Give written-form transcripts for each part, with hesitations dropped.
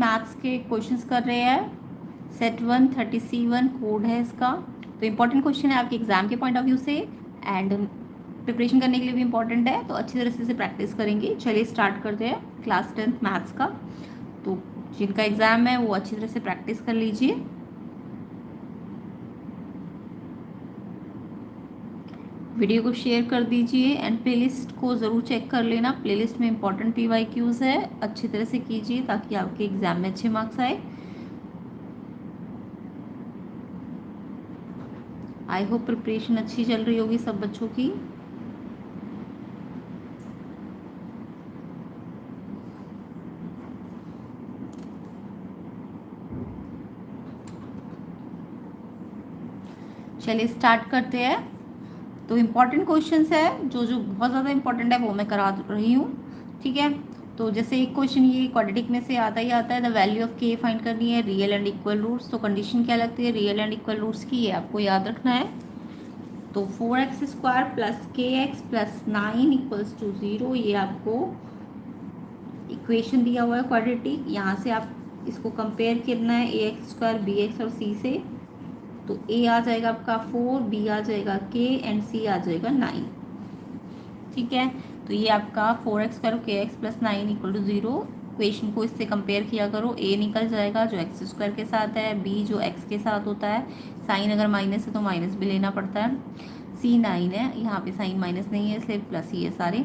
Maths के questions कर रहे हैं। सेट 1 30C1 कोड है इसका। तो इम्पॉर्टेंट क्वेश्चन है आपके एग्जाम के पॉइंट ऑफ व्यू से एंड प्रिपरेशन करने के लिए भी इम्पॉर्टेंट है, तो अच्छी तरह से प्रैक्टिस करेंगे। चलिए स्टार्ट करते हैं क्लास 10th मैथ्स का। तो जिनका एग्जाम है वो अच्छी तरह से प्रैक्टिस कर लीजिए। वीडियो को शेयर कर दीजिए एंड प्लेलिस्ट को ज़रूर चेक कर लेना। प्लेलिस्ट में इंपॉर्टेंट PYQs है, अच्छी तरह से कीजिए ताकि आपके एग्जाम में अच्छे मार्क्स आए। आई होप प्रिपरेशन अच्छी चल रही होगी सब बच्चों की। चलिए स्टार्ट करते हैं। तो इम्पॉर्टेंट क्वेश्चंस है, जो जो बहुत ज़्यादा इम्पॉर्टेंट है वो मैं करा रही हूँ, ठीक है। तो जैसे एक क्वेश्चन ये क्वाड्रेटिक में से आता ही आता है, द वैल्यू ऑफ के फाइंड करनी है, रियल एंड इक्वल रूट्स। तो कंडीशन क्या लगती है रियल एंड इक्वल रूट्स की, ये आपको याद रखना है। तो 4x² plus kx plus 9 equals to 0, ये आपको इक्वेशन दिया हुआ है क्वाड्रेटिक। यहाँ से आप इसको कंपेयर करना है ax² bx और c से। तो a आ जाएगा आपका 4, b आ जाएगा k एंड c आ जाएगा 9, ठीक है। तो ये आपका 4x² kx plus 9 equal to 0। Equation को इससे कंपेयर किया करो, a निकल जाएगा जो x² के साथ है, b जो x के साथ होता है, साइन अगर माइनस है तो माइनस भी लेना पड़ता है, c 9 है, यहाँ पे साइन माइनस नहीं है इसलिए प्लस ही है सारे।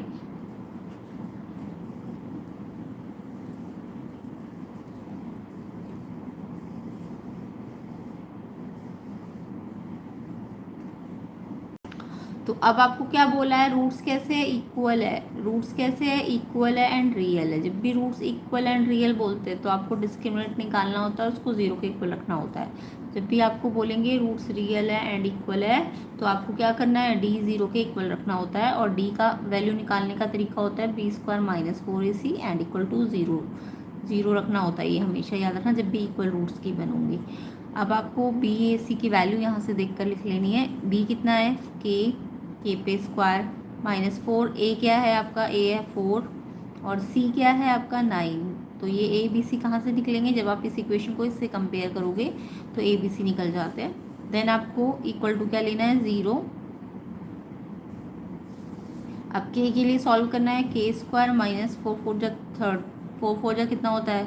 तो अब आपको क्या बोला है, रूट्स कैसे इक्वल है, रूट्स कैसे है इक्वल है एंड रियल है। जब भी रूट्स इक्वल एंड रियल बोलते हैं तो आपको डिस्क्रिमिनेंट निकालना होता है, उसको जीरो के इक्वल रखना होता है। जब भी आपको बोलेंगे रूट्स रियल है एंड इक्वल है तो आपको क्या करना है, डी जीरो के इक्वल रखना होता है। और डी का वैल्यू निकालने का तरीका होता है b² minus 4ac and equal to 0, zero रखना होता है। ये हमेशा याद रखना जब भी इक्वल रूट्स की बनोगे। अब आपको BAC की वैल्यू यहाँ से देख कर लिख लेनी है। b कितना है k पे स्क्वायर माइनस 4, a क्या है आपका, a है 4 और c क्या है आपका 9। तो ये ABC कहाँ से निकलेंगे, जब आप इस इक्वेशन को इससे कंपेयर करोगे तो ABC निकल जाते हैं। देन आपको इक्वल टू क्या लेना है 0। अब k के लिए सॉल्व करना है, k² माइनस 4 4 जा 4 जा कितना होता है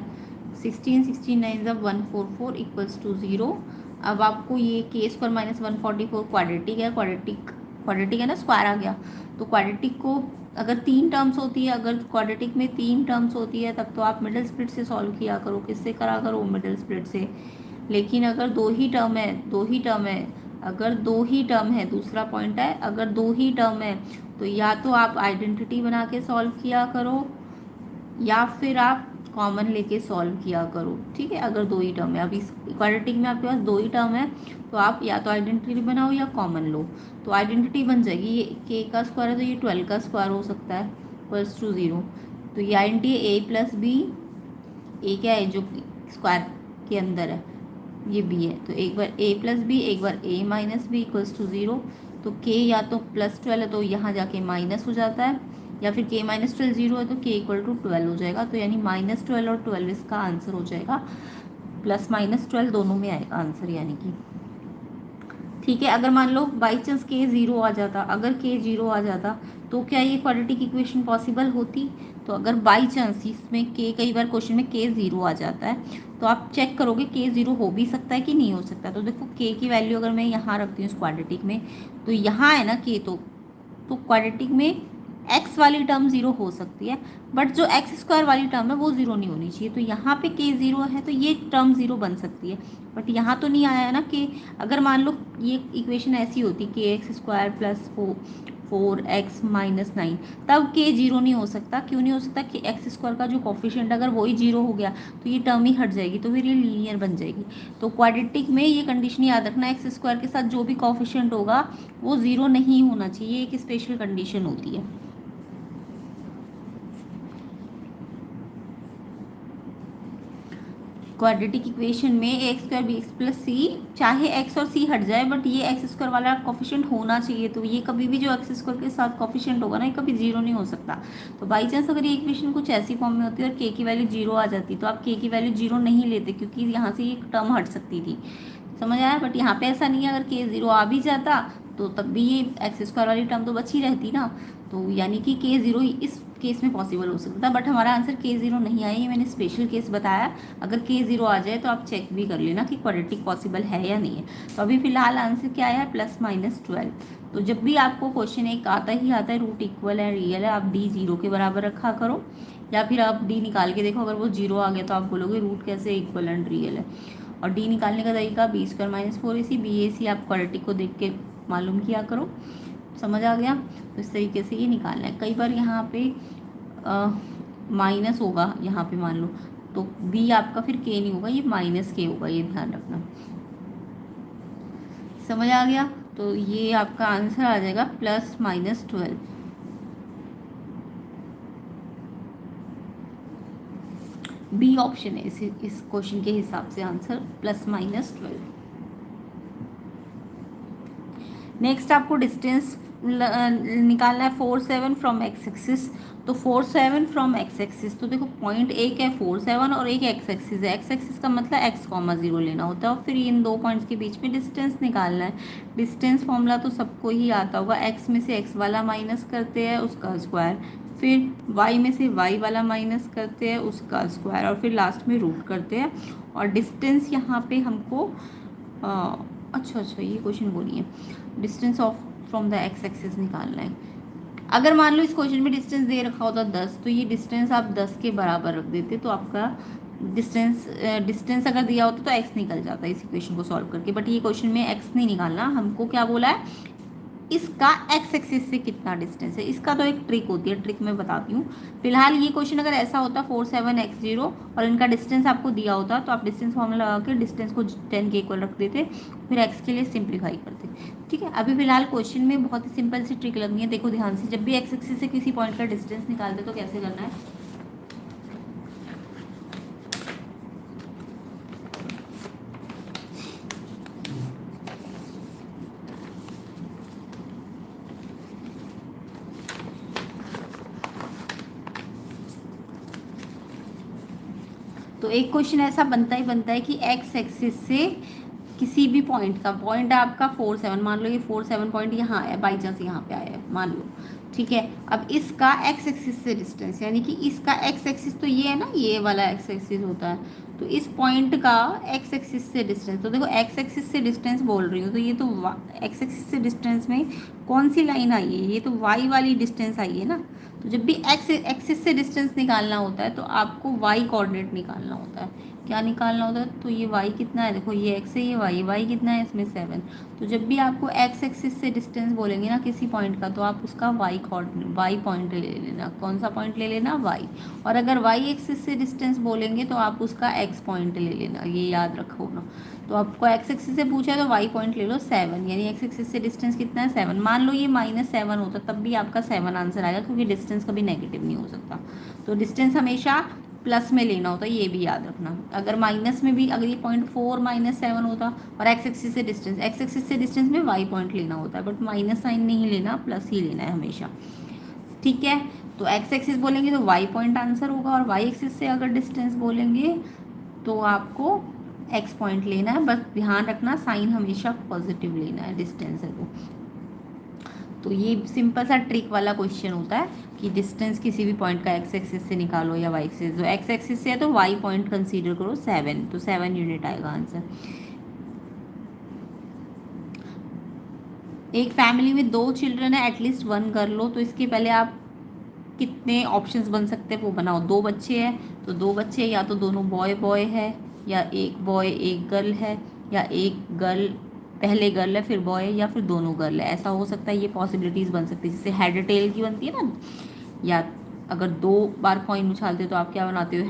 16, 16 9 जा 144 इक्वल्स टू 0। अब आपको ये k² माइनस 144 क्वाड्रेटिक है, क्वाड्रेटिक है ना, स्क्वायर आ गया। तो क्वाड्रेटिक को अगर 3 टर्म्स होती है, अगर क्वाड्रेटिक में 3 टर्म्स होती है तब तो आप मिडिल स्प्लिट से सॉल्व किया करो। किससे करा करो, मिडिल स्प्लिट से। लेकिन अगर दो ही टर्म है, अगर दो ही टर्म है, दूसरा पॉइंट है, अगर दो ही टर्म है तो या तो आप आइडेंटिटी बना के सॉल्व किया करो या फिर आप कॉमन लेके सॉल्व किया करो, ठीक है। अगर दो ही टर्म है, अभी क्वाड्रेटिक में आपके पास दो ही टर्म है तो आप या तो आइडेंटिटी बनाओ या कॉमन लो। तो आइडेंटिटी बन जाएगी, ये k का स्क्वायर है तो ये 12 का स्क्वायर हो सकता है इक्वल्स टू 0। तो ये आइडेंटिटी है a प्लस बी, a क्या है जो स्क्वायर के अंदर है, ये b है। तो एक बार a प्लस बी, एक बार a minus B equals to 0। तो k या तो प्लस 12 है तो यहाँ जाके माइनस हो जाता है, या फिर k माइनस 12 0 है तो k इक्वल टू 12 हो जाएगा। तो यानी -12 और 12 इसका आंसर हो जाएगा, प्लस माइनस 12 दोनों में आएगा आंसर यानी कि, ठीक है। अगर मान लो बाई चांस k 0 आ जाता, अगर k 0 आ जाता तो क्या ये क्वाड्रेटिक इक्वेशन पॉसिबल होती। तो अगर बाई चांस इसमें k, कई बार क्वेश्चन में k 0 आ जाता है तो आप चेक करोगे k 0 हो भी सकता है कि नहीं हो सकता। तो देखो k की वैल्यू अगर मैं यहाँ रखती हूँ इस क्वाड्रेटिक में, तो यहाँ है ना k, तो क्वाड्रेटिक में x वाली टर्म 0 हो सकती है, बट जो x² वाली टर्म है वो 0 नहीं होनी चाहिए। तो यहाँ पे k 0 है तो ये टर्म 0 बन सकती है, बट यहाँ तो नहीं आया है ना k। अगर मान लो ये इक्वेशन ऐसी होती kx² प्लस 4x माइनस 9, तब k 0 नहीं हो सकता। क्यों नहीं हो सकता, कि x² का जो कॉफिशिएंट अगर वही 0 हो गया तो ये टर्म ही हट जाएगी, तो फिर ये लीनियर बन जाएगी। तो क्वाड्रेटिक में ये कंडीशन याद रखना, x² के साथ जो भी कॉफिशिएंट होगा वो 0 नहीं होना चाहिए, ये एक स्पेशल कंडीशन होती है। क्वाड्रेटिक इक्वेशन में x square b x plus c, चाहे एक्स और सी हट जाए बट ये एक्स स्क्वायर वाला कोफिशिएंट होना चाहिए। तो ये कभी भी जो एक्स स्क्वायर के साथ कोफिशिएंट होगा ना, ये कभी जीरो नहीं हो सकता। तो बाई चांस अगर ये इक्वेशन कुछ ऐसी फॉर्म में होती है और के की वैल्यू जीरो आ जाती, तो आप के की वैल्यू जीरो नहीं लेते, क्योंकि यहाँ से ये टर्म हट सकती थी। समझ आया? बट यहाँ पे ऐसा नहीं है, अगर के जीरो आ भी जाता तो तब भी ये एक्स स्क्वायर वाली टर्म तो बची रहती ना। तो यानी कि के जीरो इस केस में पॉसिबल हो सकता है, बट हमारा आंसर के जीरो नहीं आया, ये मैंने स्पेशल केस बताया। अगर के जीरो आ जाए तो आप चेक भी कर लेना कि क्वाड्रेटिक पॉसिबल है या नहीं है। तो अभी फिलहाल आंसर क्या है, +-12। तो जब भी आपको क्वेश्चन एक आता ही आता है रूट इक्वल है रियल है, आप डी जीरो के बराबर रखा करो, या फिर आप डी निकाल के देखो, अगर वो जीरो आ गया तो आप बोलोगे रूट कैसे इक्वल एंड रियल है। और डी निकालने का तरीका b² - 4ac BAC आप क्वाड्रेटिक को देख के मालूम किया करो। समझ आ गया? तो इस तरीके से ये निकालना है। कई बार यहाँ पे माइनस होगा, यहाँ पे मान लो तो b आपका फिर k नहीं होगा, ये -k होगा, ये ध्यान रखना। समझ आ गया? तो ये आपका आंसर आ जाएगा +-12। बी ऑप्शन है इस क्वेश्चन के हिसाब से आंसर +-12। नेक्स्ट आपको डिस्टेंस निकालना है 4, 7 फ्रॉम एक्स एक्सिस। तो 4, 7 फ्रॉम एक्स एक्सिस, तो देखो पॉइंट एक है 4, 7 और एक एक्स एक्सिस है। एक्स एक्सिस का मतलब x,0 लेना होता है, और फिर इन दो पॉइंट्स के बीच में डिस्टेंस निकालना है। डिस्टेंस फॉर्मूला तो सबको ही आता होगा, x में से x वाला माइनस करते हैं उसका स्क्वायर, फिर y में से y वाला माइनस करते हैं उसका स्क्वायर, और फिर लास्ट में रूट करते हैं। और डिस्टेंस यहाँ पे हमको अच्छा ये क्वेश्चन बोलिए, distance of from the x axis निकालना है। अगर मान लो इस क्वेश्चन में डिस्टेंस दे रखा होता 10, तो ये डिस्टेंस आप 10 के बराबर रख देते, तो आपका डिस्टेंस अगर दिया होता तो x निकल जाता इस इक्वेशन को सॉल्व करके। बट ये क्वेश्चन में x नहीं निकालना, हमको क्या बोला है, इसका एक्स एक्सिस से कितना डिस्टेंस है। इसका तो एक ट्रिक होती है, ट्रिक मैं बताती हूँ। फिलहाल ये क्वेश्चन अगर ऐसा होता 4, 7 x0 और इनका डिस्टेंस आपको दिया होता, तो आप डिस्टेंस फॉर्मूला लगा के डिस्टेंस को 10 के इक्वल रख देते, फिर x के लिए सिंप्लीफाई करते। ठीक है, अभी फिलहाल क्वेश्चन में बहुत ही सिंपल सी ट्रिक लगनी है, देखो ध्यान से। जब भी एक्स एक्सिस से किसी पॉइंट का डिस्टेंस निकालते तो कैसे करना है, तो एक क्वेश्चन ऐसा बनता है कि एक्स एक्सिस से किसी भी पॉइंट का, पॉइंट है आपका 4, 7, मान लो ये 4, 7 पॉइंट यहाँ आया, बाई चांस यहाँ पे आया है मान लो, ठीक है। अब इसका एक्स एक्सिस से डिस्टेंस, यानी कि इसका एक्स एक्सिस तो ये है ना, ये वाला एक्स एक्सिस होता है, तो इस पॉइंट का एक्स एक्सिस से डिस्टेंस, तो देखो एक्स एक्सिस से डिस्टेंस बोल रही हूँ, तो ये तो एक्स एक्सिस से डिस्टेंस में कौन सी लाइन आई है, ये तो वाई वाली डिस्टेंस आई है ना। तो जब भी एक्स एक्सिस से डिस्टेंस निकालना होता है तो आपको वाई कोऑर्डिनेट निकालना होता है। क्या निकालना होता है, तो ये वाई कितना है, देखो ये एक्स है, ये वाई कितना है इसमें 7। तो जब भी आपको एक्स एक्सिस से डिस्टेंस बोलेंगे ना किसी पॉइंट का, तो आप उसका वाई पॉइंट ले लेना। कौन सा पॉइंट ले लेना, वाई। और अगर वाई एक्सिस से डिस्टेंस बोलेंगे तो आप उसका एक्स पॉइंट ले लेना, ये याद रखो ना। तो आपको एक्स एक्सिस से पूछा है तो वाई पॉइंट ले लो 7, यानी एक्स एक्सिस से डिस्टेंस कितना है 7। मान लो ये -7 होता तब भी आपका 7 आंसर आएगा, क्योंकि डिस्टेंस कभी नेगेटिव नहीं हो सकता। तो डिस्टेंस हमेशा प्लस में लेना होता है, ये भी याद रखना। अगर माइनस में भी, अगर ये पॉइंट 4 -7 होता और एक्स एक्सिस से डिस्टेंस में वाई पॉइंट लेना होता है, बट माइनस साइन नहीं लेना, प्लस ही लेना है हमेशा। ठीक है, तो एक्स एक्सिस बोलेंगे तो वाई पॉइंट आंसर होगा, और वाई एक्सिस से अगर डिस्टेंस बोलेंगे तो आपको एक्स पॉइंट लेना है। बस ध्यान रखना साइन हमेशा पॉजिटिव लेना है डिस्टेंस है तो ये सिंपल सा ट्रिक वाला क्वेश्चन होता है कि डिस्टेंस किसी भी पॉइंट का एक्स एक्सिस से निकालो या वाई एक्सिस। जो एक्स एक्सिस से है तो वाई पॉइंट कंसीडर करो 7, तो 7 यूनिट आएगा आंसर। एक फैमिली में 2 चिल्ड्रन है, एटलीस्ट 1 कर लो। तो इसके पहले आप कितने ऑप्शंस बन सकते हैं वो बनाओ। 2 बच्चे हैं तो 2 बच्चे, या तो दोनों बॉय है, या एक बॉय एक गर्ल है, या एक गर्ल पहले गर्ल है फिर बॉय है, या फिर दोनों गर्ल है, ऐसा हो सकता है। ये पॉसिबिलिटीज़ बन सकती है, जैसे हेड टेल की बनती है ना, या अगर 2 बार कॉइन उछालते हो तो आप क्या बनाते हो,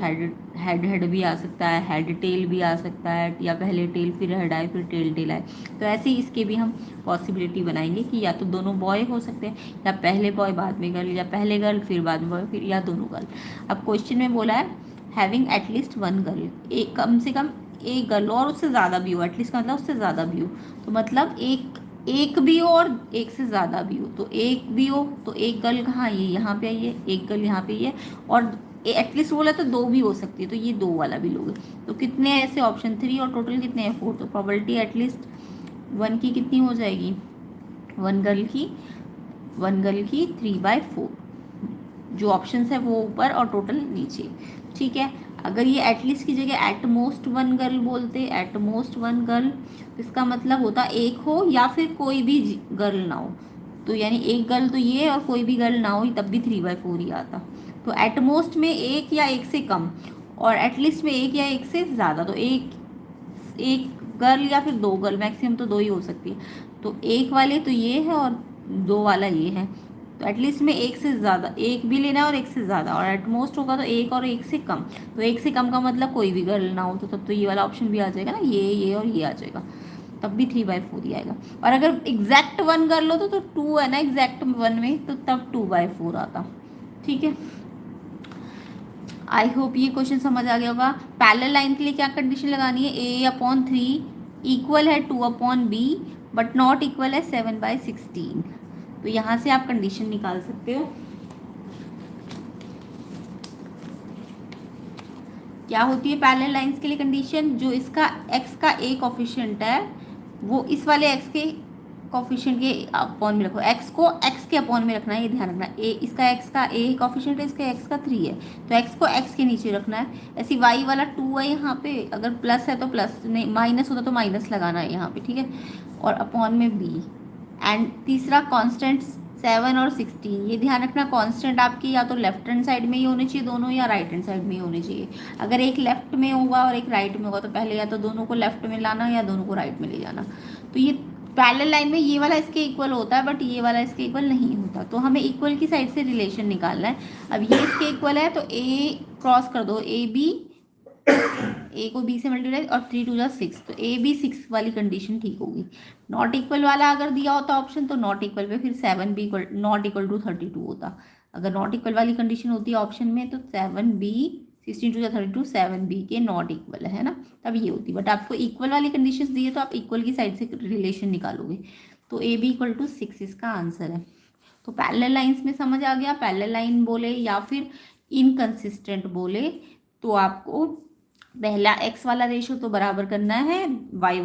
हेड भी आ सकता है, हेड टेल भी आ सकता है, या पहले टेल फिर हेड आए फिर टेल आए। तो ऐसे ही इसके भी हम पॉसिबिलिटी बनाएंगे कि या तो दोनों बॉय हो सकते हैं, या पहले बॉय बाद में गर्ल, या पहले गर्ल फिर बाद में बॉय, फिर या दोनों गर्ल। अब क्वेश्चन में बोला है हैविंग एटलीस्ट वन गर्ल, एक कम से कम एक गर्ल और उससे ज़्यादा भी हो, एटलीस्ट का मतलब उससे ज़्यादा भी हो, तो मतलब एक भी हो और एक से ज़्यादा भी हो, तो एक भी हो तो एक गर्ल कहाँ, ये यहाँ पे आई है, एक गर्ल यहाँ पे है, और एटलीस्ट बोला तो दो भी हो सकती है, तो ये दो वाला भी लोगे। तो कितने ऐसे ऑप्शन, 3 और टोटल कितने हैं 4, तो प्रोबेबिलिटी एटलीस्ट वन की कितनी हो जाएगी, वन गर्ल की 3/4, जो ऑप्शन है वो ऊपर और टोटल नीचे। ठीक है, अगर ये एटलीस्ट की जगह एट मोस्ट वन गर्ल बोलते, एट मोस्ट वन गर्ल, तो इसका मतलब होता एक हो या फिर कोई भी गर्ल ना हो, तो यानी एक गर्ल तो ये और कोई भी गर्ल ना हो तब भी 3/4 ही आता। तो एट मोस्ट में एक या एक से कम, और एटलीस्ट में एक या एक से ज़्यादा, तो एक एक गर्ल या फिर दो गर्ल, मैक्सिमम तो दो ही हो सकती है, तो एक वाले तो ये है और दो वाला ये है, तो एटलीस्ट में एक से ज़्यादा, एक भी लेना है और एक से ज़्यादा, और एट मोस्ट होगा तो एक और एक से कम, तो एक से कम का मतलब कोई भी गर्ल ना हो, तो तब तो ये वाला ऑप्शन भी आ जाएगा ना, ये और ये आ जाएगा, तब भी 3/4 ही आएगा। और अगर एग्जैक्ट वन गर्ल हो तो 2 है ना एग्जैक्ट वन में, तो तब 2/4 आता। ठीक है, आई होप ये क्वेश्चन समझ आ गया होगा। पैरेलल लाइन के लिए क्या कंडीशन लगानी है, A/3 इक्वल है 2/B बट नॉट इक्वल है 7/16, तो यहाँ से आप कंडीशन निकाल सकते हो। क्या होती है पैरेलल लाइंस के लिए कंडीशन, जो इसका x का a कोफिशिएंट है वो इस वाले x के कोफिशिएंट के अपॉन में रखो, x को x के अपॉन में रखना है, ये ध्यान रखना है। इसका x का a कोफिशिएंट है, इसका x का 3 है, तो x को x के नीचे रखना है। ऐसी y वाला 2 है यहाँ पे, अगर प्लस है तो प्लस, नहीं माइनस होता तो माइनस लगाना है यहाँ पे, ठीक है, और अपॉन में b। एंड तीसरा कांस्टेंट 7 और 16, ये ध्यान रखना कांस्टेंट आपकी या तो लेफ्ट हैंड साइड में ही होने चाहिए दोनों, या राइट हैंड साइड में ही होने चाहिए। अगर एक लेफ्ट में होगा और एक राइट में होगा तो पहले या तो दोनों को लेफ्ट में लाना या दोनों को राइट में ले जाना। तो ये पैरेलल लाइन में ये वाला इसके इक्वल होता है बट ये वाला इसके इक्वल नहीं होता, तो हमें इक्वल की साइड से रिलेशन निकालना है। अब ये इसके इक्वल है तो ए क्रॉस कर दो, ए बी, ए को बी से मल्टीप्लाई और 3 2 जा 6, तो ए बी 6 वाली कंडीशन ठीक होगी। नॉट इक्वल वाला अगर दिया होता ऑप्शन तो नॉट इक्वल पे फिर 7b नॉट इक्वल टू 32 होता। अगर नॉट इक्वल वाली कंडीशन होती है ऑप्शन में तो 7b 16 2 जा 32 7b के नॉट इक्वल है ना, तब ये होती। बट आपको इक्वल वाली कंडीशन दी है तो आप इक्वल की साइड से रिलेशन निकालोगे, तो ए बी इक्वल टू 6 इसका आंसर है। तो पैरेलल लाइंस में समझ आ गया, पैरेलल लाइन बोले या फिर इनकंसिस्टेंट बोले तो आपको पहला x वाला रेशियो तो बराबर करना है y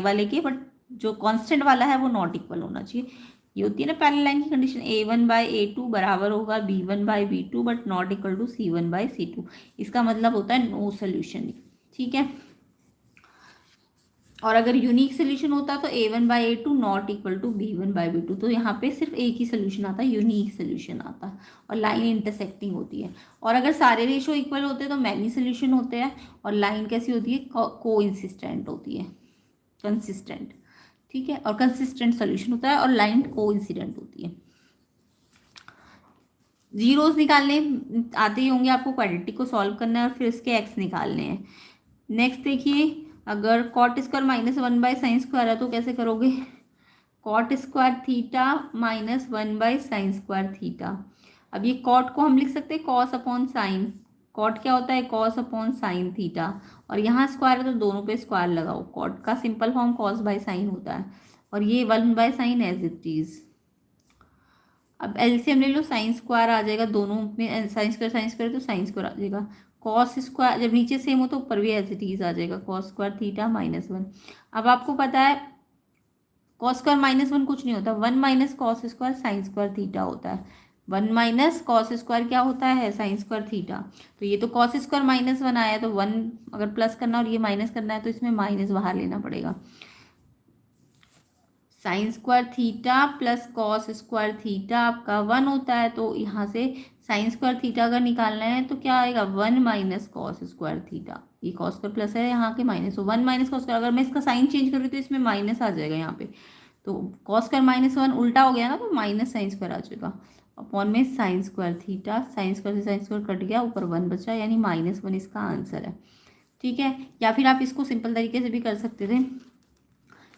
वाले के, बट जो कांस्टेंट वाला है वो नॉट इक्वल होना चाहिए। ये होती है ना पैरेलल लाइन की कंडीशन, A1/A2 बराबर होगा B1/B2 but not equal to C1/C2, इसका मतलब होता है नो सोल्यूशन। ठीक है, और अगर यूनिक सोल्यूशन होता तो A1/A2 not equal to B1/B2, तो यहाँ पे सिर्फ एक ही सोल्यूशन आता, यूनिक सोल्यूशन आता, और लाइन इंटरसेक्टिंग होती है। और अगर सारे रेशियो इक्वल होते हैं तो मैनी सोल्यूशन होते हैं, और लाइन कैसी होती है, कोइंसिस्टेंट होती है, कंसिस्टेंट। ठीक है, और कंसिस्टेंट सोल्यूशन होता है और लाइन कोइंसिडेंट होती है। जीरोस निकालने आते ही होंगे आपको, क्वाड्रेटिक को सॉल्व करना है और फिर इसके एक्स निकालने हैं। नेक्स्ट देखिए, अगर कॉट स्क्वायर -1/sin² है तो कैसे करोगे, कॉट स्क्वायर थीटा -1/sin²थीटा। अब ये कॉट को हम लिख सकते हैं कॉस अपॉन साइन, कॉट क्या होता है, कॉस अपॉन साइन थीटा, और यहाँ स्क्वायर है तो दोनों पे स्क्वायर लगाओ, कॉट का simple form cos by sine होता है, और ये 1/sin एज इट इज। अब एलसीएम ले लो, साइन स्क्वायर आ जाएगा दोनों में, साइन स्क्वायर तो साइन स्क्वायर आ जाएगा, कॉस स्क्वायर जब नीचे सेम हो तो ऊपर भी एज इट इज आ जाएगा, कॉस स्क्वायर थीटा -1। अब आपको पता है कॉस स्क्वायर -1 कुछ नहीं होता, 1 minus cos square sine square theta होता है, 1 माइनस कॉस स्क्वायर क्या होता है, साइन स्क्वायर थीटा। तो ये तो कॉस स्क्वायर -1 आया, तो 1 अगर प्लस करना और ये माइनस करना है तो इसमें माइनस बाहर लेना पड़ेगा, sine square theta plus cos square theta आपका 1 होता है, तो यहाँ से साइन स्क्वायर थीटा अगर निकालना है तो क्या आएगा, 1 माइनस कॉस स्क्वायर थीटा, ये कॉस स्क्वायर प्लस है यहाँ के माइनस, तो 1 माइनस कॉस स्क्वायर, अगर मैं इसका साइन चेंज करूँ तो इसमें माइनस आ जाएगा यहाँ पे, तो कॉस स्क्वायर -1 उल्टा हो गया ना, तो माइनस साइन स्क्वायर आ जाएगा अपॉन में sine square theta, sine square से साइन स्क्वायर कट गया, ऊपर 1 बचा, यानी -1 इसका आंसर है। ठीक है, या फिर आप इसको सिंपल तरीके से भी कर सकते थे,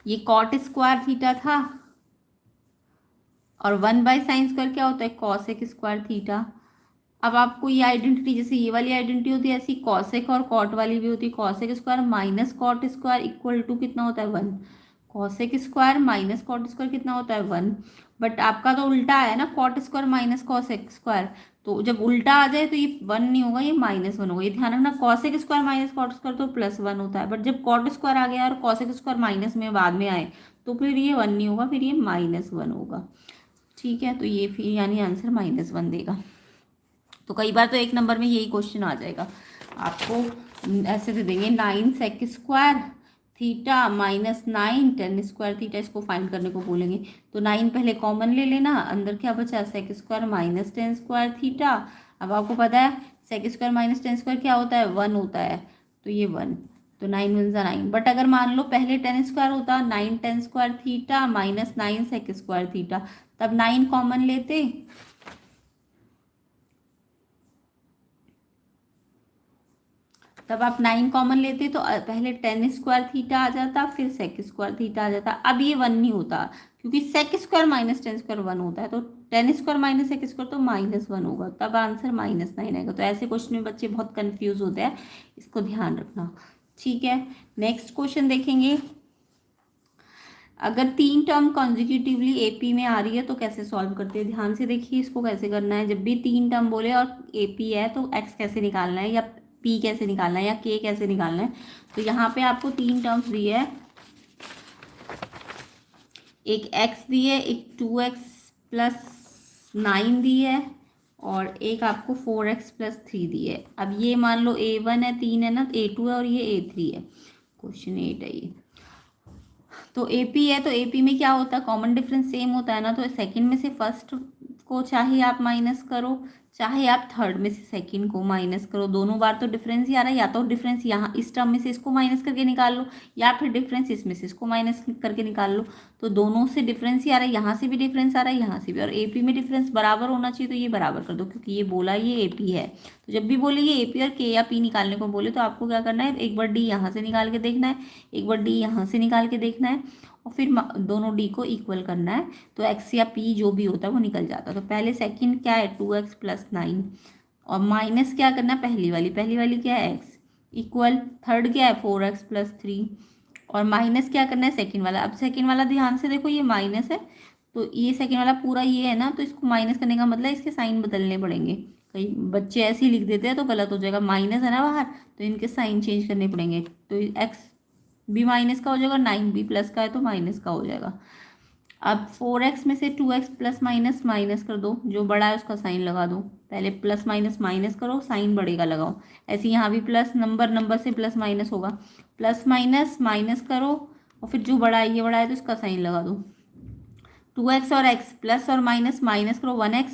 ये कॉट स्क्वायर थीटा था और 1/sin² क्या होता है, कॉसेक स्क्वायर थीटा, अब आपको ये आइडेंटिटी, जैसे ये वाली आइडेंटिटी होती है ऐसी कॉसेक और कॉट वाली भी होती है। Cosec square minus cot square equal to कितना होता है 1। Cosec square minus cot square कितना होता है 1। बट आपका तो उल्टा है ना, cot square minus cosec square. तो जब उल्टा आ जाए तो ये 1 नहीं होगा, ये -1 होगा। ये ध्यान रखना, cosec square minus cot square तो +1 होता है, बट जब कॉट स्क्वायर आ गया और कॉसेक स्क्वायर माइनस में बाद में आए तो फिर ये 1 नहीं होगा, फिर ये -1 होगा। ठीक है, तो ये फिर यानी आंसर -1 देगा। तो कई बार तो एक नंबर में यही क्वेश्चन आ जाएगा आपको। ऐसे दे देंगे 9 sec square theta -9 tan square theta, इसको फाइंड करने को बोलेंगे। तो 9 पहले कॉमन ले लेना, अंदर क्या बचा सेक स्क्वायर -10 स्क्वायर थीटा। अब आपको पता है सेक स्क्वायर -10 स्क्वायर क्या होता है 1 होता है, तो ये 1। तो 9 वन ज़ा 9। बट अगर मान लो पहले 10 स्क्वायर होता 9 10 square theta -9 sec square theta, तब 9 कॉमन लेते, तब आप 9 कॉमन लेते तो पहले 10 स्क्वायर थीटा आ जाता, फिर सेक स्क्वायर थीटा आ जाता। अब ये 1 नहीं होता क्योंकि सेक स्क्वायर -10 स्क्वायर 1 होता है, तो 10 स्क्वायर माइनस सेक स्क्वायर तो -1 होगा, तब आंसर -9 आएगा। तो ऐसे क्वेश्चन में बच्चे बहुत कंफ्यूज होते हैं, इसको ध्यान रखना। ठीक है, नेक्स्ट क्वेश्चन देखेंगे। अगर 3 टर्म कॉन्जिक्यूटिवली एपी में आ रही है तो कैसे सॉल्व करते हैं, ध्यान से देखिए इसको कैसे करना है। जब भी 3 टर्म बोले और एपी है तो एक्स कैसे निकालना है, या पी कैसे निकालना है, या के कैसे निकालना है। तो यहाँ पे आपको 3 टर्म्स दी है, एक एक्स दी है, एक 2x+9 दी है, और एक आपको 4x+3 दी है। अब ये मान लो A1 है, 3 है ना, A2 है और ये A3 है। क्वेश्चन 8 है ये। तो एपी है तो एपी में क्या होता है, कॉमन डिफरेंस सेम होता है ना। तो सेकंड में से फर्स्ट को चाहे आप माइनस करो, चाहे आप थर्ड में से सेकंड को माइनस करो, दोनों बार तो डिफरेंस ही आ रहा है। या तो डिफरेंस यहाँ इस टर्म में से इसको माइनस करके निकाल लो, या फिर डिफरेंस इसमें से इसको माइनस करके निकाल लो। तो दोनों से डिफरेंस ही आ रहा है, यहाँ से भी डिफरेंस आ रहा है, यहाँ से भी। और एपी में डिफरेंस बराबर होना चाहिए, तो ये बराबर कर दो क्योंकि ये बोला ये एपी है। तो जब भी बोले ये एपी और के या पी निकालने को बोले तो आपको क्या करना है, एक बार डी यहाँ से निकाल के देखना है, एक बार डी यहाँ से निकाल के देखना है, और फिर दोनों डी को इक्वल करना है। तो एक्स या पी जो भी होता है वो निकल जाता है। तो पहले सेकंड क्या है 2x+9, और माइनस क्या करना है पहली वाली क्या है एक्स, इक्वल थर्ड क्या है 4x+3, और माइनस क्या करना है सेकंड वाला। अब सेकंड वाला ध्यान से देखो, ये माइनस है तो ये सेकंड वाला पूरा ये है ना, तो इसको माइनस करने का मतलब इसके साइन बदलने पड़ेंगे। कई बच्चे ऐसे ही लिख देते हैं तो गलत हो जाएगा, माइनस है ना बाहर तो इनके साइन चेंज करने पड़ेंगे। तो एक्स भी माइनस का हो जाएगा, 9 भी प्लस का है तो माइनस का हो जाएगा। अब 4x में से 2x प्लस माइनस माइनस कर दो, जो बड़ा है उसका साइन लगा दो। पहले प्लस माइनस माइनस करो, साइन बढ़ेगा लगाओ। ऐसे यहाँ भी प्लस नंबर से प्लस माइनस होगा, प्लस माइनस माइनस करो, और फिर जो बड़ा है ये बड़ा है तो इसका साइन लगा दो। 2x और x प्लस और माइनस माइनस करो, 1x,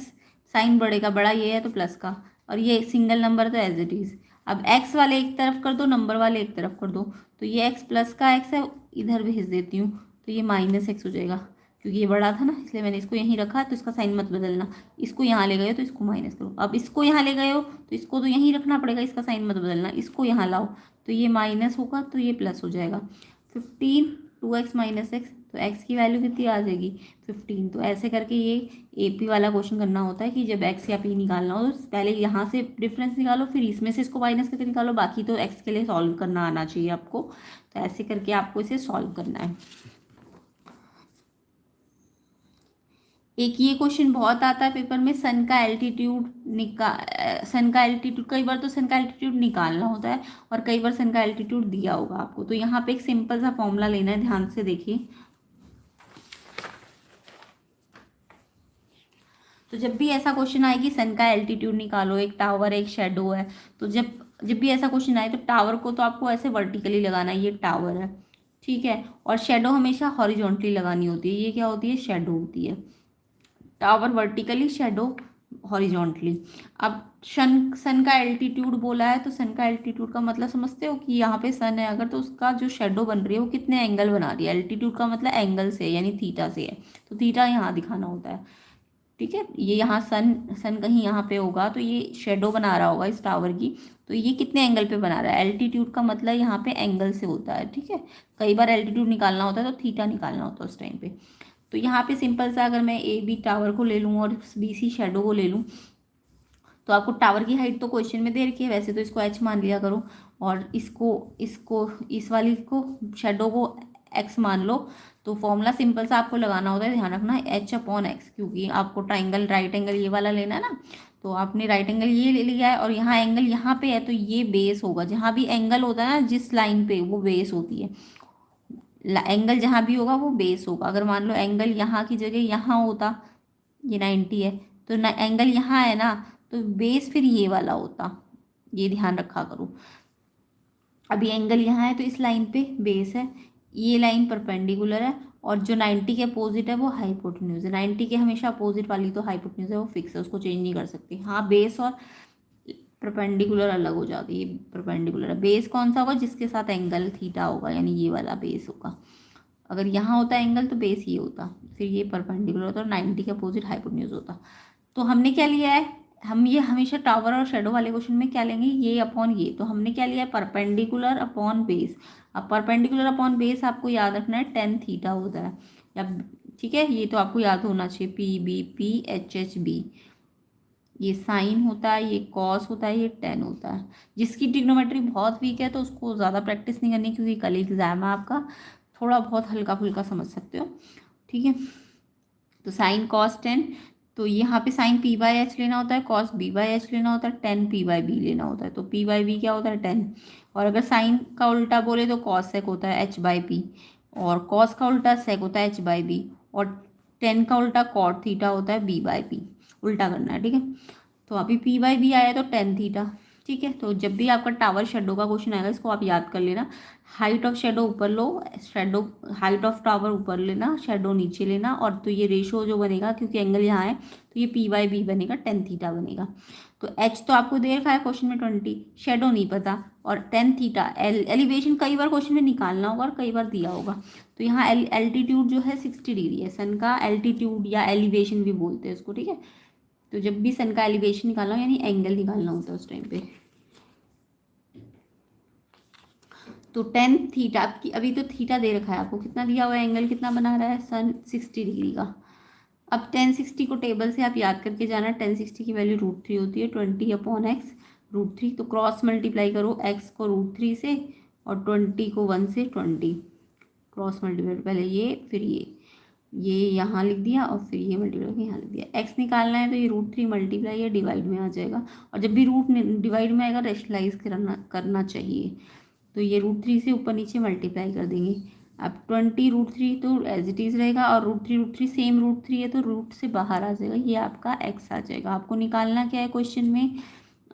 साइन बढ़ेगा, बड़ा ये है तो प्लस का, और ये सिंगल नंबर तो एज इट इज़। अब x वाले एक तरफ कर दो, नंबर वाले एक तरफ कर दो। तो ये x प्लस का x है, इधर भेज देती हूँ, तो ये -x हो जाएगा क्योंकि ये बड़ा था ना, इसलिए मैंने इसको यहीं रखा। तो इसका साइन मत बदलना, इसको यहाँ ले गए हो तो इसको माइनस करो। अब इसको यहाँ ले गए हो तो इसको तो यहीं रखना पड़ेगा, इसका साइन मत बदलना, इसको यहाँ लाओ तो ये माइनस होगा तो ये प्लस हो जाएगा। 15 2x - x, तो x की वैल्यू कितनी आ जाएगी 15। तो ऐसे करके ये एपी वाला क्वेश्चन करना होता है कि जब x या p निकालना हो तो पहले यहाँ से डिफरेंस निकालो, फिर इसमें से इसको माइनस करके निकालो, बाकी तो x के लिए सॉल्व करना आना चाहिए आपको। तो ऐसे करके आपको इसे सॉल्व करना है। एक ये क्वेश्चन बहुत आता है पेपर में, सन का एल्टीट्यूड कई बार तो सन का एल्टीट्यूड निकालना होता है और कई बार सन का एल्टीट्यूड दिया होगा आपको। तो यहाँ पे एक सिंपल सा फॉर्मूला लेना है, ध्यान से देखिए। तो जब भी ऐसा क्वेश्चन आए कि सन का एल्टीट्यूड निकालो, एक टावर एक शेडो है, तो जब जब भी ऐसा क्वेश्चन आए तो टावर को तो आपको ऐसे वर्टिकली लगाना है, ये टावर है ठीक है, और शेडो हमेशा हॉरिजॉन्टली लगानी होती है। ये क्या होती है, शेडो होती है। Tower vertically, shadow horizontally. अब सन का एल्टीट्यूड बोला है तो सन का एल्टीट्यूड का मतलब समझते हो कि यहाँ पे सन है अगर, तो उसका जो शेडो बन रही है वो कितने एंगल बना रही है। एल्टीट्यूड का मतलब एंगल से यानी थीटा से है, तो थीटा यहाँ दिखाना होता है ठीक है। ये यहाँ सन कहीं यहाँ पे होगा तो ये शेडो बना रहा होगा इस टावर की, तो ये कितने एंगल पे बना रहा है। एल्टीट्यूड का मतलब यहाँ पे एंगल से होता है ठीक है। कई बार एल्टीट्यूड निकालना होता है तो थीटा निकालना होता है उस टाइम पे। तो यहाँ पे सिंपल सा अगर मैं ए बी टावर को ले लूँ और बी सी शेडो को ले लूँ, तो आपको टावर की हाइट तो क्वेश्चन में दे रखी है, वैसे तो इसको एच मान लिया करो, और इसको इसको इस वाली को शेडो को एक्स मान लो। तो फॉर्मूला सिंपल सा आपको लगाना होता है, ध्यान रखना, एच अपॉन एक्स, क्योंकि आपको ट्राइंगल राइट एंगल ये वाला लेना है ना। तो आपने राइट एंगल ये ले लिया है, और यहाँ एंगल यहाँ पे है, तो ये बेस होगा। जहाँ भी एंगल होता है ना जिस लाइन पे, वो बेस होती है। एंगल जहाँ भी होगा वो बेस होगा। अगर मान लो एंगल यहाँ की जगह यहाँ होता, ये 90 है, तो ना एंगल यहाँ है ना, तो बेस फिर ये वाला होता। ये ध्यान रखा करो। अभी एंगल यहाँ है तो इस लाइन पे बेस है, ये लाइन परपेंडिकुलर है, और जो 90 के अपोजिट है वो हाइपोटेन्यूज है। 90 के हमेशा अपोजिट वाली तो हाइपोटेन्यूज है, वो फिक्स है, उसको चेंज नहीं कर सकते। हाँ, बेस और परपेंडिकुलर अलग हो जाती है। परपेंडिकुलर है, बेस कौन सा होगा, जिसके साथ एंगल थीटा होगा, यानी ये वाला बेस होगा। अगर यहाँ होता एंगल तो बेस ये होता, फिर ये परपेंडिकुलर होता और 90 के अपोजिट हाइपोटेन्यूज होता। तो हमने क्या लिया है, हम ये हमेशा टावर और शेडो वाले क्वेश्चन में क्या लेंगे, ये अपॉन ये। तो हमने क्या लिया है, परपेंडिकुलर अपॉन बेस। अब परपेंडिकुलर अपॉन बेस आपको याद रखना है, टेन थीटा होता है। या ठीक है, ये तो आपको याद होना चाहिए, P B P H H B, ये साइन होता है, ये कॉस होता है, ये टेन होता है। जिसकी ट्रिग्नोमेट्री बहुत वीक है तो उसको ज़्यादा प्रैक्टिस नहीं करनी, क्योंकि कल एग्जाम है आपका, थोड़ा बहुत हल्का फुल्का समझ सकते हो, ठीक है। तो साइन कॉस टेन, तो यहाँ पे साइन पी बाई एच लेना होता है, कॉस बी बाई एच लेना होता है, टेन पी बाई बी लेना होता है। तो पी बाई बी क्या होता है, टेन। और अगर साइन का उल्टा बोले तो कॉस सेक होता है एच बाई पी, और कॉस का उल्टा सेक होता है एच बाई बी, और टेन का उल्टा कॉट थीटा होता है बी बाई पी। उल्टा करना है, ठीक है। तो अभी पी बाई बी आया तो टेन थीटा, ठीक है। तो जब भी आपका टावर शेडो का क्वेश्चन आएगा, इसको आप याद कर लेना। हाइट ऑफ शेडो ऊपर लो, शेडो हाइट ऑफ टावर ऊपर लेना, शेडो नीचे लेना, और तो ये रेशो जो बनेगा, क्योंकि एंगल यहाँ है तो ये पी बाई बी बनेगा, टेन थीटा बनेगा। तो एच तो आपको दे रखा है क्वेश्चन में 20, शेडो नहीं पता, और टेन थीटा। एलिवेशन कई बार क्वेश्चन में निकालना होगा और कई बार दिया होगा। तो यहाँ एल्टीट्यूड जो है 60 डिग्री है, सन का एल्टीट्यूड या एलिवेशन भी बोलते हैं उसको, ठीक है। तो जब भी सन का एलिवेशन निकालना हो, यानी एंगल निकालना होता है उस टाइम पे। तो टेन थीटा आपकी, अभी तो थीटा दे रखा है आपको, कितना दिया हुआ है, एंगल कितना बना रहा है, सन 60 डिग्री का। अब टेन 60 को टेबल से आप याद करके जाना, टेन 60 की वैल्यू √3 होती है, 20 अपॉन एक्स √3। तो क्रॉस मल्टीप्लाई करो एक्स को √3 से, और 20 को 1 से, 20 क्रॉस मल्टीप्लाई, पहले ये फिर ये यहाँ लिख दिया, और फिर ये मल्टीप्लाई करके यहाँ लिख दिया। एक्स निकालना है तो ये √3 मल्टीप्लाई या डिवाइड में आ जाएगा, और जब भी रूट डिवाइड में आएगा रेशनलाइज करना चाहिए। तो ये √3 से ऊपर नीचे मल्टीप्लाई कर देंगे। अब 20 √3 तो एज इट इज़ रहेगा, और √3 सेम √3 है तो रूट से बाहर आ जाएगा, ये आपका एक्स आ जाएगा। आपको निकालना क्या है क्वेश्चन में,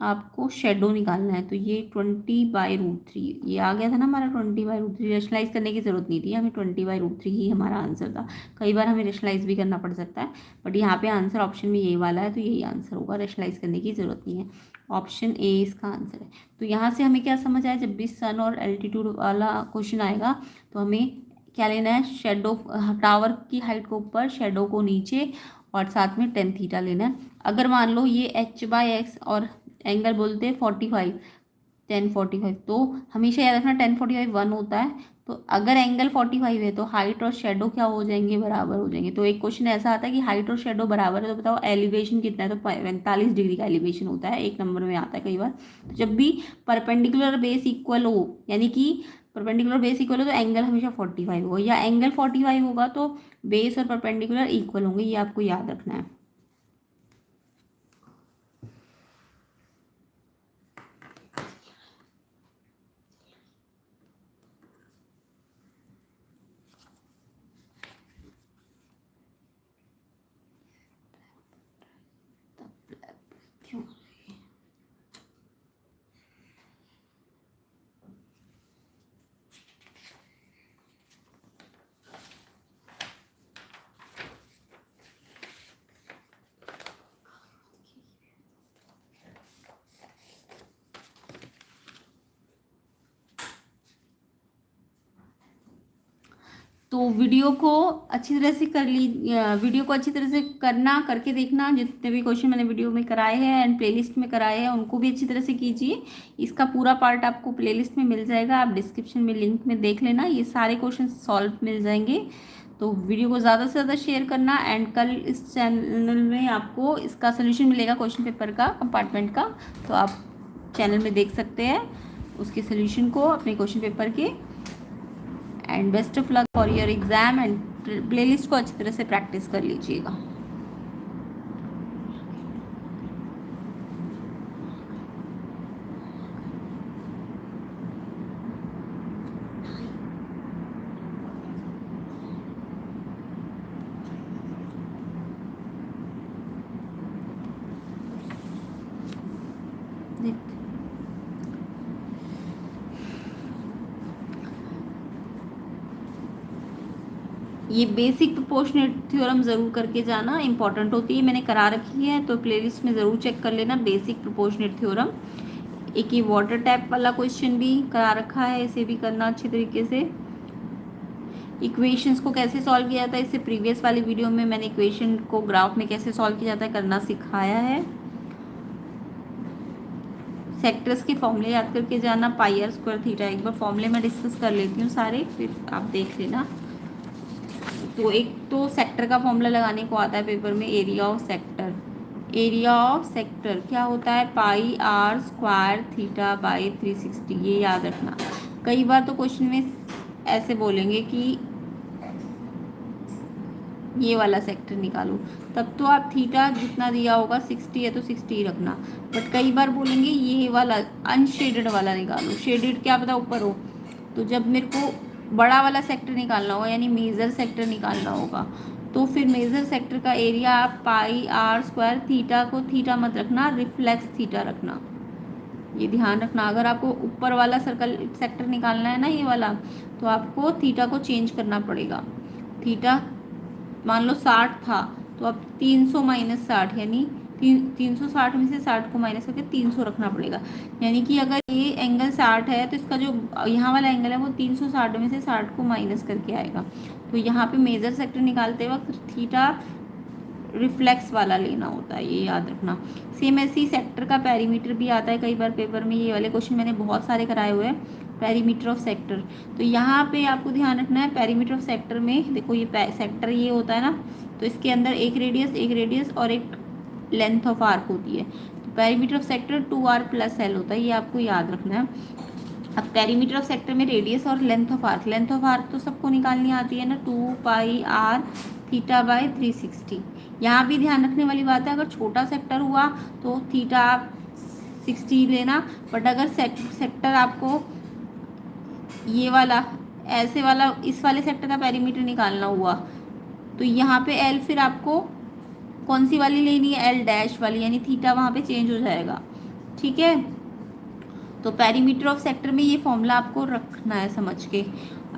आपको शेडो निकालना है। तो ये 20/√3 ये आ गया था ना हमारा, 20/√3। रेशनलाइज करने की ज़रूरत नहीं थी हमें, 20/√3 ही हमारा आंसर था। कई बार हमें रेशनलाइज भी करना पड़ सकता है, बट यहाँ पे आंसर ऑप्शन में ये वाला है, तो यही आंसर होगा, रेशनलाइज करने की ज़रूरत नहीं है। ऑप्शन ए इसका आंसर है। तो यहाँ से हमें क्या समझ आया, जब भी सन और एल्टीट्यूड वाला क्वेश्चन आएगा तो हमें क्या लेना है, शेडो टावर की हाइट को ऊपर, शेडो को नीचे, और साथ में टेन थीटा लेना है। अगर मान लो ये h/x और एंगल बोलते हैं 45, 1045, तो हमेशा याद रखना 1045 1 होता है। तो अगर एंगल 45 है तो हाइट और शेडो क्या हो जाएंगे, बराबर हो जाएंगे। तो एक क्वेश्चन ऐसा आता है कि हाइट और शेडो बराबर है, तो बताओ एलिवेशन कितना है, तो 45 डिग्री का एलिवेशन होता है, एक नंबर में आता है कई बार। तो जब भी परपेंडिकुलर बेस इक्वल हो, यानी कि परपेंडिकुलर बेस इक्वल हो, तो एंगल हमेशा 45 होगा, या एंगल 45 होगा तो बेस और परपेंडिकुलर इक्वल होंगे, ये आपको याद रखना है। क्यों तो वीडियो को अच्छी तरह से वीडियो को अच्छी तरह से करना, करके देखना। जितने भी क्वेश्चन मैंने वीडियो में कराए हैं एंड प्लेलिस्ट में कराए हैं, उनको भी अच्छी तरह से कीजिए। इसका पूरा पार्ट आपको प्लेलिस्ट में मिल जाएगा, आप डिस्क्रिप्शन में लिंक में देख लेना, ये सारे क्वेश्चन सॉल्व मिल जाएंगे। तो वीडियो को ज़्यादा से ज़्यादा शेयर करना। एंड कल इस चैनल में आपको इसका सोल्यूशन मिलेगा क्वेश्चन पेपर का, कंपार्टमेंट का, तो आप चैनल में देख सकते हैं उसके सोल्यूशन को अपने क्वेश्चन पेपर के। And best of luck for your exam. And playlist को अच्छी तरह से प्रैक्टिस कर लीजिएगा। ये बेसिक प्रोपोर्शनेट थ्योरम ज़रूर करके जाना, इंपॉर्टेंट होती है, मैंने करा रखी है तो प्लेलिस्ट में ज़रूर चेक कर लेना। बेसिक प्रोपोर्शनेट थ्योरम, एक ये वाटर टैप वाला क्वेश्चन भी करा रखा है, इसे भी करना अच्छे तरीके से। इक्वेशंस को कैसे सॉल्व किया जाता है, इससे प्रीवियस वाली वीडियो में मैंने इक्वेशन को ग्राफ में कैसे सॉल्व किया जाता है करना सिखाया है। सेक्टर्स के फॉर्मूले याद करके जाना, पाई आर स्क्वायर थीटा, एक बार फॉर्मूले में डिस्कस कर लेती हूँ सारे, फिर आप देख लेना। तो एक तो सेक्टर का फॉर्मूला लगाने को आता है पेपर में, area of sector. Area of sector क्या होता है, पाई आर स्क्वायर थीटा बाई 360, ये याद रखना। कई बार तो क्वेश्चन में ऐसे बोलेंगे कि ये वाला सेक्टर निकालो, तब तो आप थीटा जितना दिया होगा 60 है तो 60 रखना। बट कई बार बोलेंगे ये वाला अनशेडेड वाला निकालो, शेडेड क्या पता ऊपर हो। तो जब मेरे को बड़ा वाला सेक्टर निकालना होगा यानी मेजर सेक्टर निकालना होगा, तो फिर मेजर सेक्टर का एरिया आप पाई आर स्क्वायर, थीटा को थीटा मत रखना, रिफ्लेक्स थीटा रखना, ये ध्यान रखना। अगर आपको ऊपर वाला सर्कल सेक्टर निकालना है ना ये वाला, तो आपको थीटा को चेंज करना पड़ेगा। थीटा मान लो 60 था तो अब 300 माइनस 60 यानी 360 में से 60 को माइनस करके 300 रखना पड़ेगा। यानी कि अगर ये एंगल 60 है तो इसका जो यहाँ वाला एंगल है वो 360 में से 60 को माइनस करके आएगा। तो यहाँ पे मेजर सेक्टर निकालते वक्त थीटा रिफ्लेक्स वाला लेना होता है, ये याद रखना। सेम ऐसी सेक्टर का पेरीमीटर भी आता है कई बार पेपर में, ये वाले क्वेश्चन मैंने बहुत सारे कराए हुए हैं, पेरीमीटर ऑफ सेक्टर। तो यहाँ पे आपको ध्यान रखना है पेरीमीटर ऑफ सेक्टर में, देखो ये सेक्टर ये होता है ना, तो इसके अंदर एक रेडियस और एक लेंथ ऑफ आर्क होती है। तो perimeter of sector 2r + l होता है, ये आपको याद रखना है। अब पेरीमीटर ऑफ सेक्टर में रेडियस और लेंथ ऑफ आर्क तो सबको निकालनी आती है ना, 2 पाई आर थीटा बाई 360। यहाँ भी ध्यान रखने वाली बात है, अगर छोटा सेक्टर हुआ तो थीटा आप 60 लेना, बट अगर सेक्टर आपको ये वाला ऐसे वाला इस वाले सेक्टर का पेरीमीटर निकालना हुआ तो यहाँ पे एल फिर आपको कौन सी वाली लेनी है, एल डैश वाली, यानी थीटा वहाँ पे चेंज हो जाएगा। ठीक है, तो पेरीमीटर ऑफ सेक्टर में ये फॉर्मूला आपको रखना है समझ के।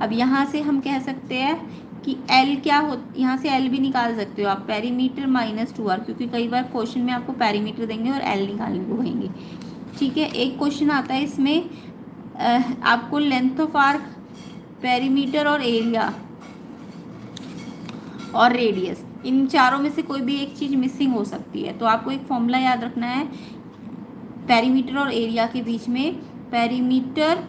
अब यहाँ से हम कह सकते हैं कि एल क्या हो, यहाँ से एल भी निकाल सकते हो आप, पेरीमीटर माइनस 2r, क्योंकि कई बार क्वेश्चन में आपको पेरीमीटर देंगे और एल निकालने को कहेंगे। ठीक है, एक क्वेश्चन आता है इसमें आपको लेंथ ऑफ आर्क, पेरीमीटर और एरिया और रेडियस, इन चारों में से कोई भी एक चीज़ मिसिंग हो सकती है। तो आपको एक फॉर्मूला याद रखना है पेरीमीटर और एरिया के बीच में। पेरीमीटर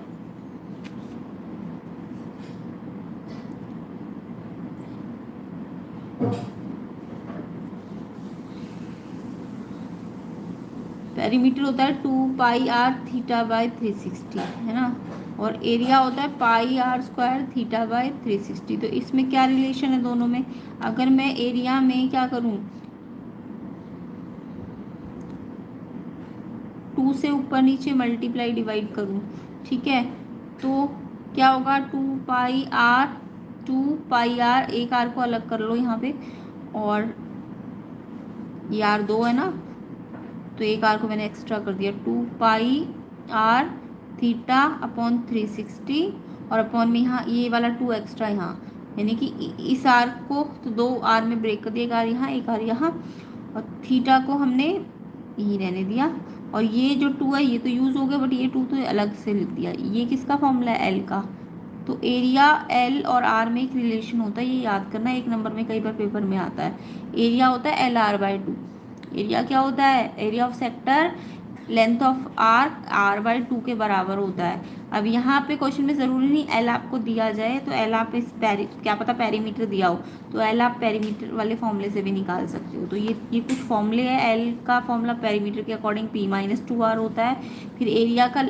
होता है 2 पाई आर थीटा बाई 360, है ना, और एरिया होता है पाई आर स्क्वायर थीटा बाई 360। तो इसमें क्या रिलेशन है दोनों में, अगर मैं एरिया में क्या करूं, 2 से ऊपर नीचे मल्टीप्लाई डिवाइड करूं, ठीक है, तो क्या होगा 2 पाई आर, एक आर को अलग कर लो यहाँ पे, और ये आर 2 है ना, तो एक आर को मैंने एक्स्ट्रा कर दिया, 2 पाई आर थीटा अपॉन 360, और अपॉन में यहाँ ये वाला 2 एक्स्ट्रा यहाँ, यानी कि इस आर को तो 2 आर में ब्रेक कर दिया, एक आर यहाँ एक आर यहाँ, और थीटा को हमने यही रहने दिया, और ये जो 2 है ये तो यूज़ हो गया, बट ये 2 तो अलग से लिख दिया। ये किसका फॉर्मूला है, एल का। तो एरिया एल और आर में एक रिलेशन होता है, ये याद करना, एक नंबर में कई बार पेपर में आता है। एरिया होता है LR/2। एरिया क्या होता है, area of sector length of arc r/2 के बराबर होता है। अब यहाँ पे क्वेश्चन में ज़रूरी नहीं एल आपको दिया जाए, तो एल आप इस क्या पता पेरीमीटर दिया हो, तो एल आप पेरीमीटर वाले फॉर्मूले से भी निकाल सकते हो। तो ये कुछ फॉर्मूले है। एल का फॉर्मूला पेरीमीटर के अकॉर्डिंग p-2r होता है। फिर एरिया का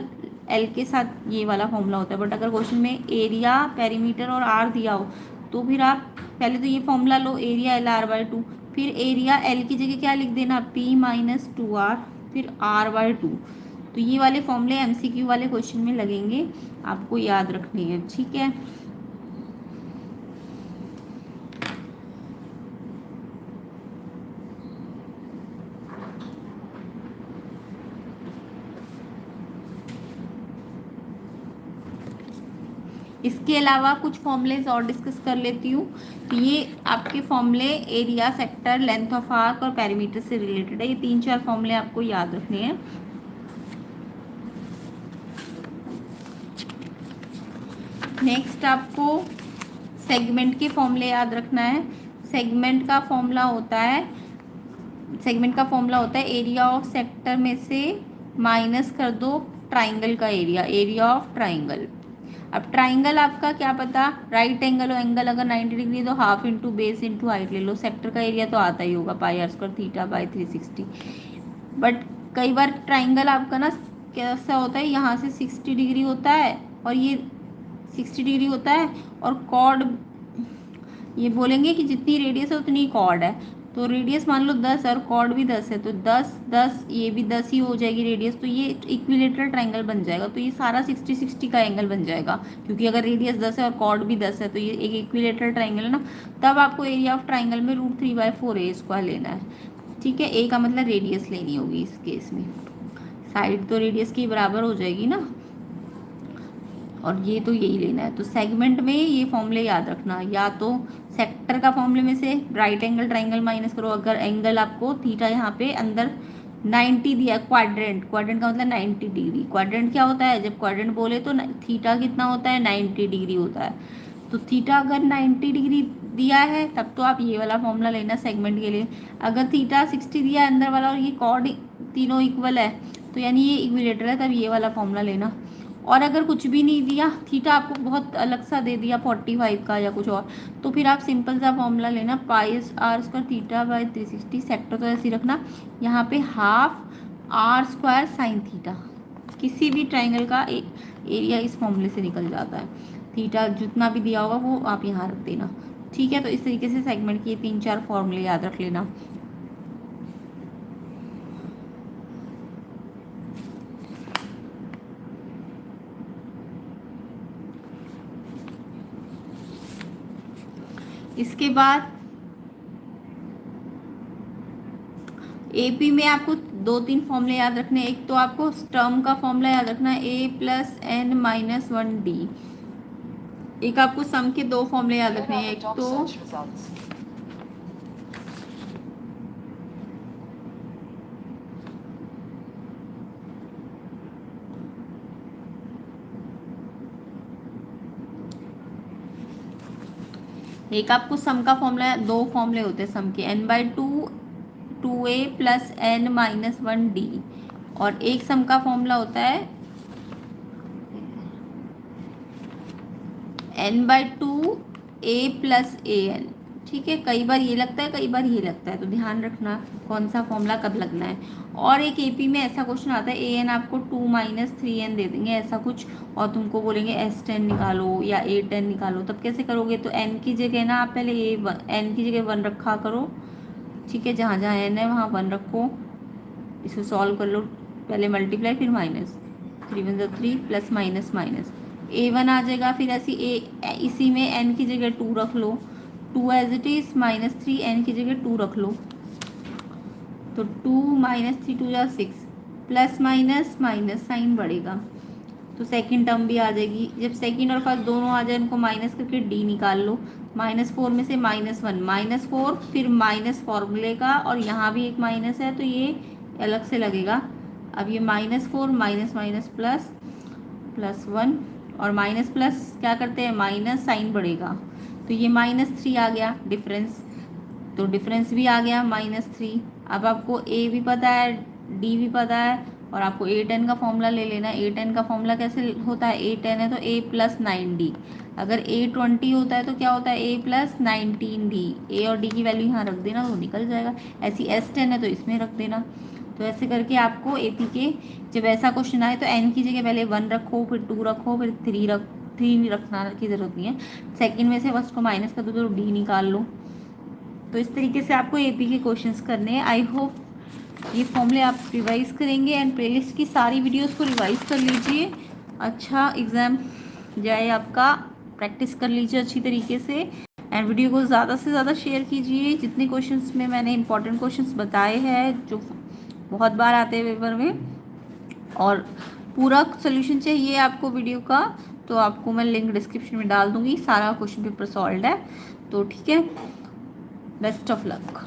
एल के साथ ये वाला फॉर्मूला होता है। बट अगर क्वेश्चन में एरिया, पेरीमीटर और आर दिया हो, तो फिर आप पहले तो ये फॉर्मूला लो, एरिया L/2, फिर एरिया एल की जगह क्या लिख देना, p-2r, फिर r/2। तो ये वाले फॉर्मूले MCQ वाले क्वेश्चन में लगेंगे, आपको याद रखने हैं, ठीक है। इसके अलावा कुछ फॉर्मूलेज और डिस्कस कर लेती हूँ। तो ये आपके फॉर्मूले area, sector, length of arc और पेरीमीटर से रिलेटेड है। ये 3-4 फॉर्मूले आपको याद रखने हैं। नेक्स्ट आपको सेगमेंट के फॉर्मूले याद रखना है। सेगमेंट का फॉर्मूला होता है एरिया ऑफ सेक्टर में से माइनस कर दो ट्राइंगल का एरिया, एरिया ऑफ ट्राइंगल। अब ट्राइंगल आपका क्या पता, राइट एंगल हो, एंगल अगर 90 डिग्री तो half into base into height ले लो। सेक्टर का एरिया तो आता ही होगा, πr² θ/360। बट कई बार ट्राइंगल आपका ना कैसा होता है, यहाँ से 60 डिग्री होता है और ये 60 डिग्री होता है, और कॉर्ड ये बोलेंगे कि जितनी रेडियस है उतनी कॉर्ड है। तो रेडियस मान लो 10 और कॉर्ड भी 10 है, तो 10 10 ये भी 10 ही हो जाएगी रेडियस। तो ये इक्विलेटरल ट्रायंगल बन जाएगा। तो ये सारा 60-60 का एंगल बन जाएगा, क्योंकि अगर रेडियस 10 है और कॉर्ड भी 10 है तो ये एक इक्विलेटरल ट्रायंगल है ना। तब आपको एरिया ऑफ ट्रायंगल में √3/4a² लेना है, ठीक है। ए का मतलब रेडियस लेनी होगी इस केस में, साइड तो रेडियस के बराबर हो जाएगी ना, और ये तो यही लेना है। तो सेगमेंट में ये फॉर्मूले याद रखना, या तो सेक्टर का फॉर्मूले में से राइट एंगल ट्राइंगल माइनस करो। अगर एंगल आपको थीटा यहाँ पे अंदर 90 दिया, क्वाड्रेंट का मतलब 90 डिग्री। क्वाड्रेंट क्या होता है, जब क्वाड्रेंट बोले तो थीटा कितना होता है, 90 डिग्री होता है। तो थीटा अगर 90 डिग्री दिया है तब तो आप ये वाला फॉर्मूला लेना सेगमेंट के लिए। अगर थीटा 60 दिया है अंदर वाला और ये कॉर्ड तीनों इक्वल है, तो यानी ये इक्विलेटर है, तब ये वाला फॉर्मूला लेना। और अगर कुछ भी नहीं दिया, थीटा आपको बहुत अलग सा दे दिया 45 का या कुछ और, तो फिर आप सिंपल सा फॉर्मूला लेना, πr² θ/360। सेक्टर तो ऐसे ही रखना, यहाँ पे हाफ r² sin थीटा। किसी भी ट्राइंगल का एरिया इस फॉर्मूले से निकल जाता है। थीटा जितना भी दिया होगा वो आप यहाँ रख देना, ठीक है। तो इस तरीके से सेगमेंट के 3-4 फॉर्मूले याद रख लेना। इसके बाद एपी में आपको 2-3 फॉर्मूले याद रखने। एक तो आपको टर्म का फॉर्मूला याद रखना है, a+n-1d। एक आपको सम के 2 फॉर्मूले याद रखने हैं। एक तो एक आपको सम का फॉर्मूला, 2 फॉर्मूले होते हैं सम के, n/2 2a + n-1d। और एक सम का फॉर्मूला होता है n/2 a + an, ठीक है। कई बार ये लगता है, कई बार ये लगता है, तो ध्यान रखना कौन सा फॉर्मूला कब लगना है। और एक एपी में ऐसा क्वेश्चन आता है, an आपको 2 - 3n दे देंगे ऐसा कुछ, और तुमको बोलेंगे s10 निकालो या a10 निकालो। तब कैसे करोगे, तो n की जगह ना आप पहले n की जगह 1 रखा करो, ठीक है। जहाँ जहाँ n है वहाँ 1 रखो। इसको सॉल्व कर लो, पहले मल्टीप्लाई फिर minus, 3 × 3 plus minus minus a1 आ जाएगा। फिर ऐसी इसी में n की जगह 2 रख लो, 2 एज इट इज, -3 n की जगह 2 रख लो, तो 2 - 3 2 = 6, प्लस माइनस माइनस साइन बढ़ेगा, तो सेकंड टर्म भी आ जाएगी। जब सेकंड और फर्स्ट दोनों आ जाए, इनको माइनस करके d निकाल लो। -4 में से -1 -4, फिर माइनस फॉर्मूले का, और यहाँ भी एक माइनस है तो ये अलग से लगेगा। अब ये -4 माइनस माइनस प्लस +1, और माइनस प्लस क्या करते हैं, माइनस साइन बढ़ेगा, तो ये -3 आ गया डिफरेंस, तो डिफरेंस भी आ गया -3। अब आपको a भी पता है, d भी पता है, और आपको A10 का फॉर्मूला ले लेना है। A10 का फॉर्मूला कैसे होता है, A10 है तो A प्लस 9D, अगर A20 होता है तो क्या होता है A प्लस 19D। A और D की वैल्यू यहाँ रख देना तो निकल जाएगा। ऐसी S10 है तो इसमें रख देना। तो ऐसे करके आपको AP के जब ऐसा क्वेश्चन आए तो N की जगह पहले 1 रखो, फिर 2 रखो, फिर 3 रखना की ज़रूरत नहीं है। सेकंड में से फर्स्ट को माइनस कर दो तो D निकाल लो। तो इस तरीके से आपको AP के क्वेश्चंस करने हैं। आई होप ये फॉर्मूले आप रिवाइज करेंगे एंड प्लेलिस्ट की सारी वीडियोस को रिवाइज कर लीजिए। अच्छा एग्ज़ाम जाए आपका, प्रैक्टिस कर लीजिए अच्छी तरीके से एंड वीडियो को ज़्यादा से ज़्यादा शेयर कीजिए। जितने क्वेश्चंस में मैंने इंपॉर्टेंट क्वेश्चंस बताए हैं जो बहुत बार आते हैं पेपर में, और पूरा सोल्यूशन चाहिए आपको वीडियो का, तो आपको मैं लिंक डिस्क्रिप्शन में डाल दूँगी। सारा क्वेश्चन पेपर सॉल्व है। तो ठीक है, बेस्ट ऑफ लक।